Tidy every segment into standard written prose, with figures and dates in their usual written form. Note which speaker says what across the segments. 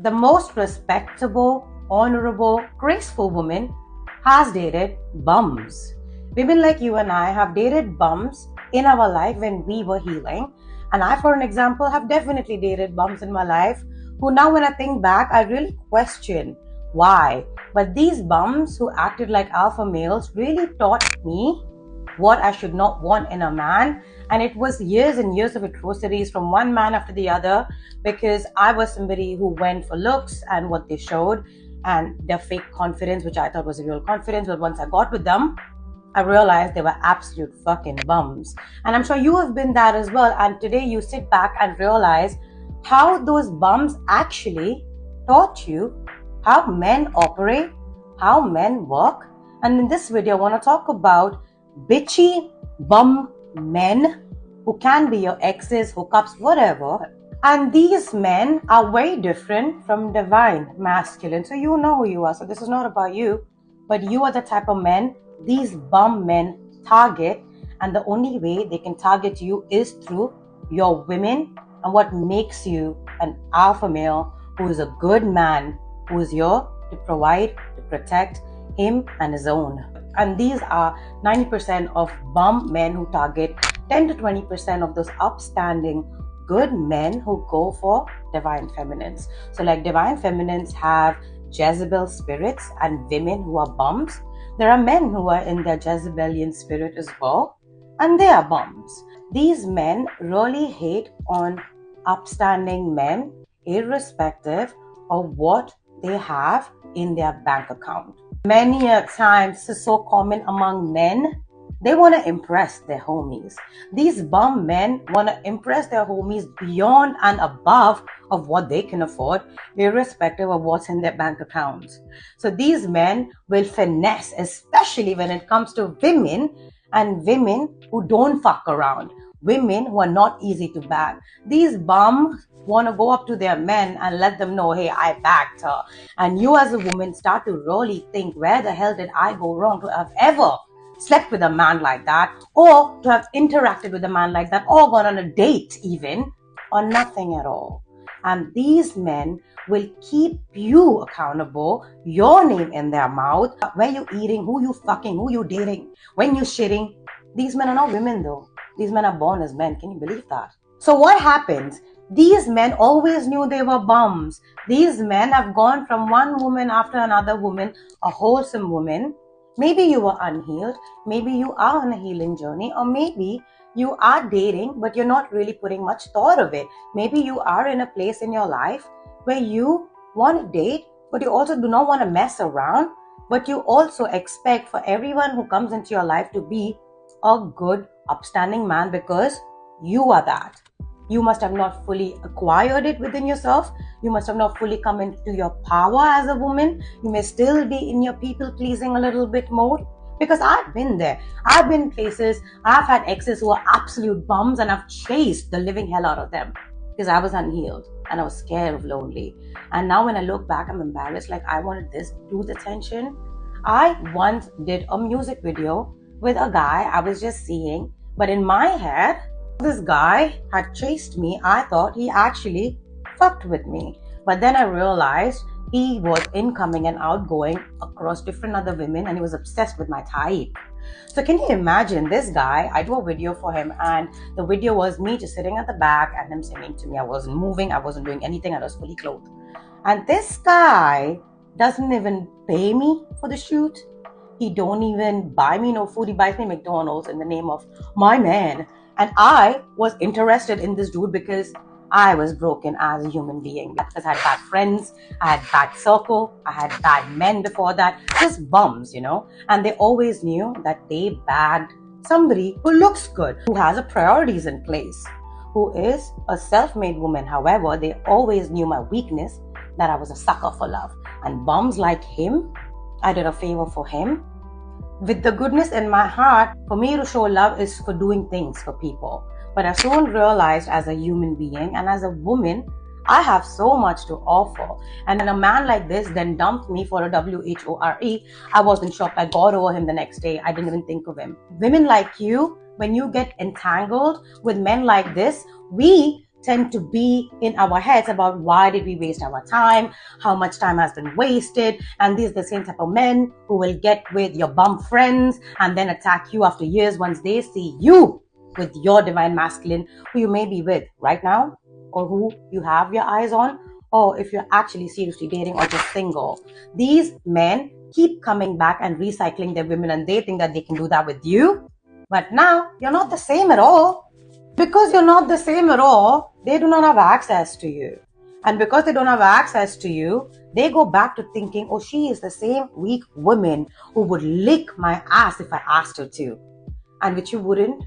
Speaker 1: The most respectable, honorable, graceful woman has dated bums. Women like you and I have dated bums in our life when we were healing. And I, for an example, have definitely dated bums in my life who now when I think back, I really question why. But these bums who acted like alpha males really taught me what I should not want in a man. And it was years and years of atrocities from one man after the other, because I was somebody who went for looks and what they showed and their fake confidence, which I thought was a real confidence. But once I got with them, I realized they were absolute fucking bums. And I'm sure you have been that as well. And today you sit back and realize how those bums actually taught you how men operate, how men work. And in this video, I want to talk about bitchy bum men who can be your exes, hookups, whatever. And these men are very different from divine masculine. So you know who you are. So this is not about you, but you are the type of men these bum men target. And the only way they can target you is through your women and what makes you an alpha male who is a good man, who is here to provide, to protect him and his own. And these are 90% of bum men who target 10 to 20% of those upstanding good men who go for divine feminines. So like divine feminines have Jezebel spirits and women who are bums. There are men who are in their Jezebelian spirit as well, and they are bums. These men really hate on upstanding men irrespective of what they have in their bank account. Many a times, this is so common among men, they want to impress their homies. These bum men want to impress their homies beyond and above of what they can afford, irrespective of what's in their bank accounts. So these men will finesse, especially when it comes to women, and women who don't fuck around, women who are not easy to bag. These bums want to go up to their men and let them know, hey, I bagged her. And you as a woman start to really think, where the hell did I go wrong to have ever slept with a man like that, or to have interacted with a man like that, or gone on a date even, or nothing at all. And these men will keep you accountable, your name in their mouth, where you eating, who you fucking, who you dating, when you shitting. These men are not women though. These men are born as men. Can you believe that? So what happens? These men always knew they were bums. These men have gone from one woman after another woman, a wholesome woman. Maybe you were unhealed, maybe you are on a healing journey, or maybe you are dating, but you're not really putting much thought of it. Maybe you are in a place in your life where you want to date, but you also do not want to mess around, but you also expect for everyone who comes into your life to be a good, upstanding man because you are that. You must have not fully acquired it within yourself. You must have not fully come into your power as a woman. You may still be in your people-pleasing a little bit mode. Because I've been there. I've been places. I've had exes who are absolute bums and I've chased the living hell out of them. Because I was unhealed and I was scared of lonely. And now when I look back, I'm embarrassed. Like I wanted this dude's attention. I once did a music video with a guy I was just seeing. But in my head, this guy had chased me. I thought he actually fucked with me. But then I realized he was incoming and outgoing across different other women and he was obsessed with my type. So can you imagine this guy? I do a video for him and the video was me just sitting at the back and him singing to me. I wasn't moving. I wasn't doing anything. I was fully clothed. And this guy doesn't even pay me for the shoot. He don't even buy me no food. He buys me McDonald's in the name of my man. And I was interested in this dude because I was broken as a human being. Because I had bad friends, I had bad circle, I had bad men before that. Just bums, you know. And they always knew that they bagged somebody who looks good, who has a priorities in place, who is a self-made woman. However, they always knew my weakness, that I was a sucker for love. And bums like him, I did a favor for him. With the goodness in my heart, for me to show love is for doing things for people. But I soon realized as a human being and as a woman, I have so much to offer. And then a man like this then dumped me for a WHORE. I wasn't shocked. I got over him the next day. I didn't even think of him. Women like you, when you get entangled with men like this, we tend to be in our heads about why did we waste our time, how much time has been wasted, and these are the same type of men who will get with your bum friends and then attack you after years once they see you with your divine masculine who you may be with right now, or who you have your eyes on, or if you're actually seriously dating or just single. These men keep coming back and recycling their women, and they think that they can do that with you. But now you're not the same at all. Because you're not the same at all, they do not have access to you. And because they don't have access to you, they go back to thinking, oh, she is the same weak woman who would lick my ass if I asked her to. And which you wouldn't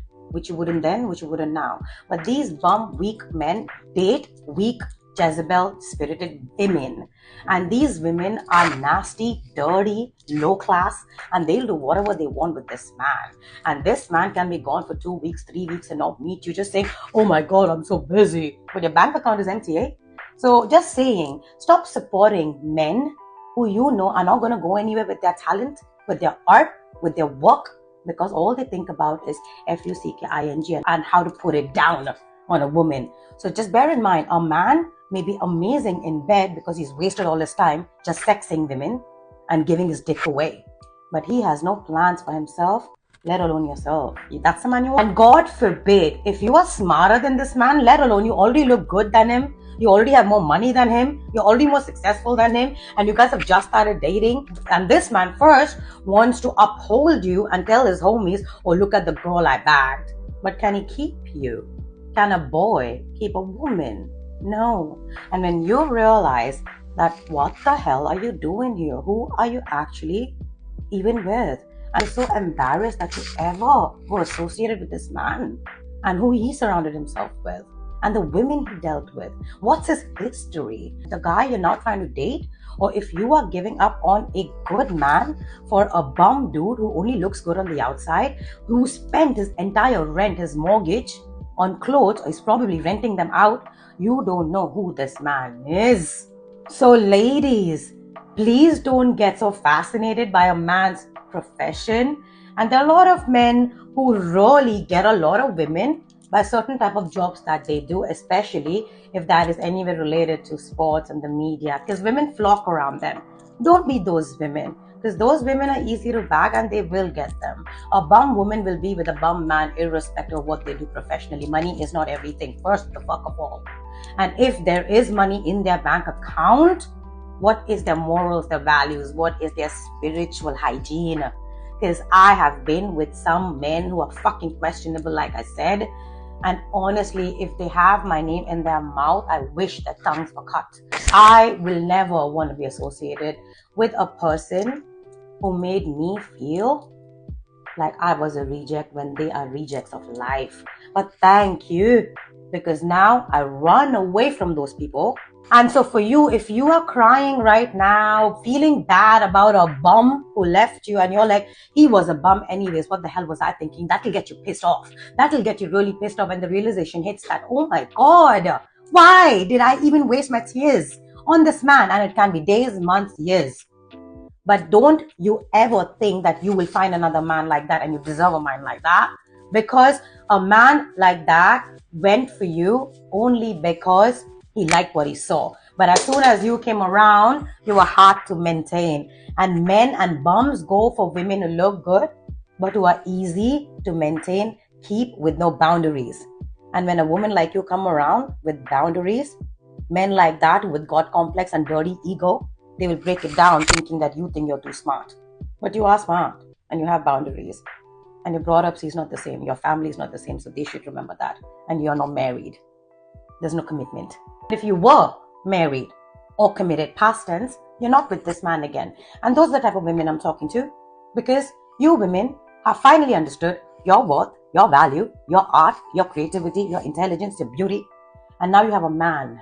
Speaker 1: then, which you wouldn't now. But these bum weak men date weak Jezebel spirited women. And these women are nasty, dirty, low class, and they'll do whatever they want with this man. And this man can be gone for 2 weeks, 3 weeks and not meet you, just saying, oh my God, I'm so busy. But your bank account is empty, eh? So just saying, stop supporting men who you know are not going to go anywhere with their talent, with their art, with their work, because all they think about is FUCKING and how to put it down on a woman. So just bear in mind, a man may be amazing in bed because he's wasted all his time just sexing women and giving his dick away. But he has no plans for himself, let alone yourself. That's the man you want. And God forbid, if you are smarter than this man, let alone you already look good than him, you already have more money than him, you're already more successful than him, and you guys have just started dating, and this man first wants to uphold you and tell his homies, oh, look at the girl I bagged. But can he keep you? Can a boy keep a woman? No. And when you realize that, what the hell are you doing here? Who are you actually even with? I'm so embarrassed that you ever were associated with this man and who he surrounded himself with and the women he dealt with. What's his history? The guy you're not trying to date? Or if you are giving up on a good man for a bum dude who only looks good on the outside, who spent his entire rent, his mortgage on clothes, or is probably renting them out, you don't know who this man is. So ladies, please don't get so fascinated by a man's profession. And there are a lot of men who really get a lot of women by certain type of jobs that they do, especially if that is anywhere related to sports and the media, because women flock around them. Don't be those women, because those women are easy to bag and they will get them. A bum woman will be with a bum man irrespective of what they do professionally. Money is not everything, first the fuck of all. And if there is money in their bank account, what is their morals, their values? What is their spiritual hygiene? Because I have been with some men who are fucking questionable, like I said. And honestly, if they have my name in their mouth, I wish their tongues were cut. I will never want to be associated with a person who made me feel like I was a reject when they are rejects of life. But thank you, because now I run away from those people. And so for you, if you are crying right now, feeling bad about a bum who left you, and you're like, he was a bum anyways, what the hell was I thinking? That'll get you pissed off. That'll get you really pissed off when the realization hits that, oh my God, why did I even waste my tears on this man? And it can be days, months, years. But don't you ever think that you will find another man like that and you deserve a man like that. Because a man like that went for you only because he liked what he saw. But as soon as you came around, you were hard to maintain. And men and bums go for women who look good, but who are easy to maintain, keep with no boundaries. And when a woman like you come around with boundaries, men like that with God complex and dirty ego, they will break it down thinking that you think you're too smart. But you are smart and you have boundaries. And your brought up is not the same. Your family is not the same. So they should remember that. And you're not married. There's no commitment. If you were married or committed, past tense, you're not with this man again. And those are the type of women I'm talking to. Because you women have finally understood your worth, your value, your art, your creativity, your intelligence, your beauty. And now you have a man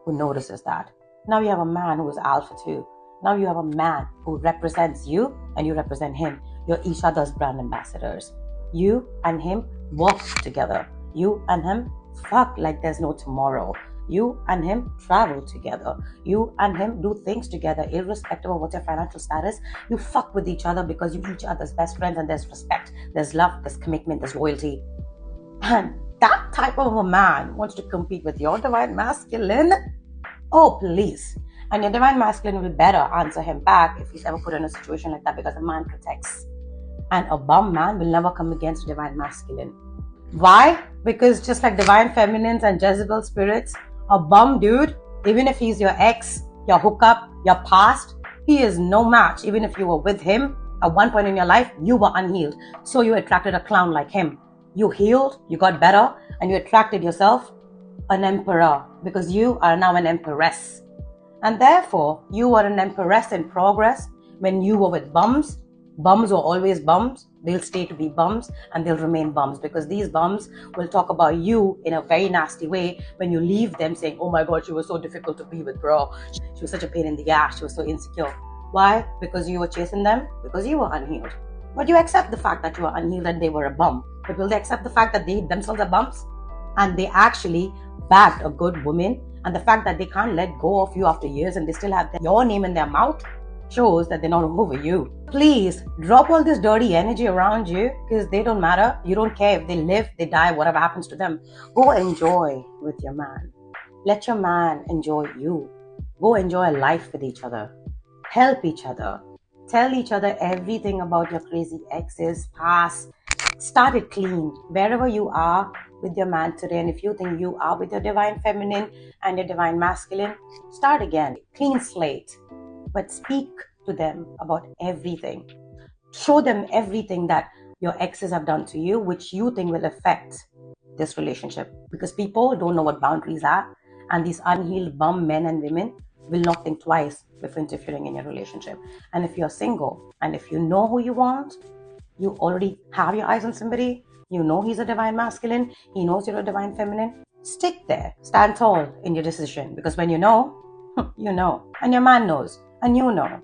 Speaker 1: who notices that. Now you have a man who is alpha too. Now you have a man who represents you and you represent him. You're each other's brand ambassadors. You and him work together. You and him fuck like there's no tomorrow. You and him travel together. You and him do things together, irrespective of what your financial status. You fuck with each other because you're each other's best friends, and there's respect, there's love, there's commitment, there's loyalty. And that type of a man wants to compete with your divine masculine, oh please. And your divine masculine will better answer him back if he's ever put in a situation like that, because a man protects. And a bum man will never come against divine masculine. Why? Because just like divine feminines and Jezebel spirits, a bum dude, even if he's your ex, your hookup, your past, he is no match. Even if you were with him at one point in your life, you were unhealed. So you attracted a clown like him. You healed, you got better, and you attracted yourself an emperor, because you are now an empress. And therefore, you were an empress in progress when you were with bums. Bums were always bums. They'll stay to be bums, and they'll remain bums, because these bums will talk about you in a very nasty way when you leave them, saying, oh my God, she was so difficult to be with, bro. She was such a pain in the ass. She was so insecure. Why? Because you were chasing them? Because you were unhealed. But you accept the fact that you were unhealed and they were a bum. But will they accept the fact that they themselves are bums? And they actually bagged a good woman, and the fact that they can't let go of you after years and they still have your name in their mouth shows that they're not over you. Please drop all this dirty energy around you, because they don't matter. You don't care if they live, they die, whatever happens to them. Go enjoy with your man. Let your man enjoy you. Go enjoy life with each other. Help each other. Tell each other everything about your crazy exes, past. Start it clean. Wherever you are with your man today, and if you think you are with your divine feminine and your divine masculine, start again. Clean slate. But speak to them about everything. Show them everything that your exes have done to you, which you think will affect this relationship. Because people don't know what boundaries are, and these unhealed bum men and women will not think twice before interfering in your relationship. And if you're single, and if you know who you want, you already have your eyes on somebody, you know he's a divine masculine, he knows you're a divine feminine, stick there. Stand tall in your decision, because when you know, you know. And your man knows, and you know.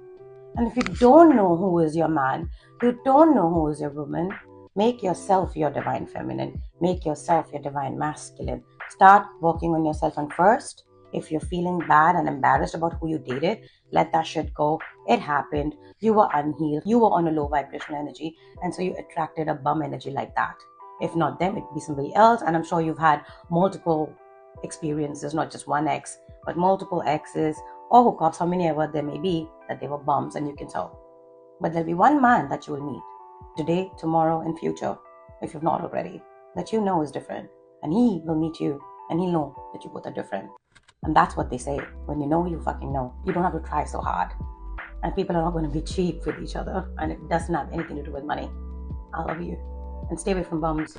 Speaker 1: And if you don't know who is your man, you don't know who is your woman, make yourself your divine feminine. Make yourself your divine masculine. Start working on yourself. And first, if you're feeling bad and embarrassed about who you dated, let that shit go. It happened. You were unhealed. You were on a low vibrational energy. And so you attracted a bum energy like that. If not them, it'd be somebody else. And I'm sure you've had multiple experiences, not just one ex, but multiple exes or hookups, how many ever there may be, that they were bums, and you can tell. But there'll be one man that you will meet today, tomorrow, and future, if you've not already, that you know is different. And he will meet you, and he'll know that you both are different. And that's what they say. When you know, you fucking know. You don't have to try so hard. And people are not going to be cheap with each other. And it doesn't have anything to do with money. I love you. And stay away from bums.